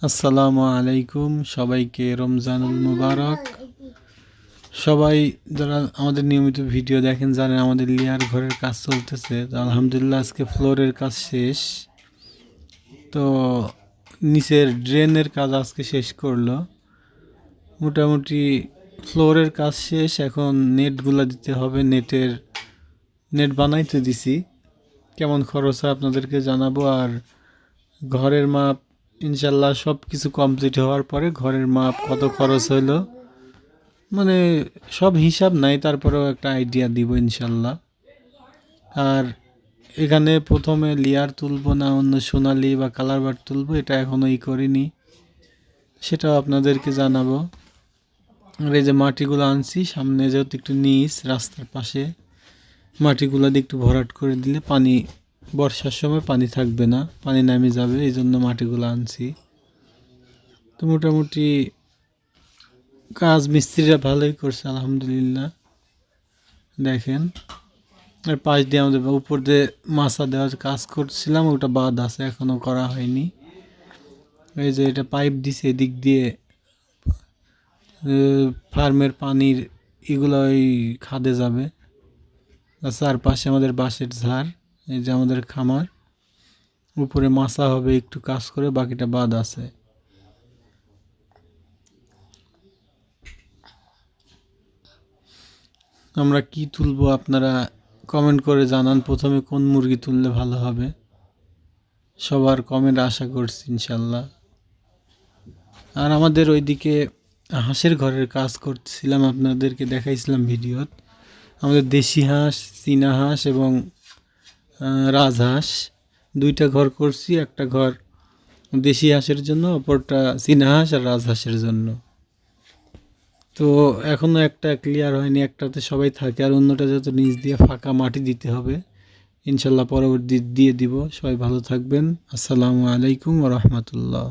আসসালামু আলাইকুম, সবাইকে রমজানুল মুবারক। সবাই যারা আমাদের নিয়মিত ভিডিও দেখেন জানেন আমাদের লিয়ার ঘরের কাজ চলতেছে। তো আলহামদুলিল্লাহ আজকে ফ্লোরের কাজ শেষ। তো নিচের ড্রেনের কাজ আজকে শেষ করলো। মোটামুটি ফ্লোরের কাজ শেষ, এখন নেটগুলো দিতে হবে। নেট বানাইতে দিছি, কেমন খরচ হয় আপনাদেরকে জানাবো। আর ঘরের মাপ ইনশাল্লাহ সব কিছু কমপ্লিট হওয়ার পরে ঘরের মাপ কত খরচ হইলো মানে সব হিসাব নাই, তারপরেও একটা আইডিয়া দিব ইনশাল্লাহ। আর এখানে প্রথমে লেয়ার তুলবো না অন্য সোনালি বা কালার বার তুলবো, এটা এখনও করিনি, সেটাও আপনাদেরকে জানাবো। আর এই যে মাটিগুলো আনছি সামনে, যেহেতু একটু নিচ রাস্তার পাশে, মাটিগুলো দিয়ে একটু ভরাট করে দিলে পানি বর্ষার সময় পানি থাকবে না, পানি নামে যাবে, এই জন্য মাটিগুলো আনছি। তো মোটামুটি কাজ মিস্ত্রিরা ভালোই করছে আলহামদুলিল্লাহ। দেখেন আর পাশ দিয়ে আমাদের উপর দিয়ে মাছা দেওয়ার কাজ করছিলাম, ওটা বাদ আছে, এখনও করা হয়নি। এই যে এটা পাইপ দিছে এদিক দিয়ে ফার্মের পানির এগুলো ওই খাদে যাবে। চারপাশে আমাদের বাঁশের ঝাড়, এই যে আমাদের খামার, উপরে মাছা হবে একটু কাজ করে, বাকিটা বাদ আছে। আমরা কি তুলবো আপনারা কমেন্ট করে জানান, প্রথমে কোন মুরগি তুললে ভালো হবে, সবার কমেন্ট আশা করছি ইনশাল্লাহ। আর আমাদের ওইদিকে হাঁসের ঘরের কাজ করছিলাম, আপনাদেরকে দেখাইছিলাম ভিডিওত। আমাদের দেশি হাঁস, চীনা হাঁস এবং রাজহাঁস দুইটা ঘর করছি, একটা ঘর দেশি হাঁসের জন্য, অপরটা চীনা হাঁস আর রাজহাঁসের জন্য। তো এখনও একটা ক্লিয়ার হয়নি, একটাতে সবাই থাকে আর অন্যটা যেহেতু নিচ দিয়ে ফাঁকা, মাটি দিতে হবে ইনশাল্লাহ, পরবর্তী দিয়ে দিব। সবাই ভালো থাকবেন। আসসালামু আলাইকুম ওয়া রাহমাতুল্লাহ।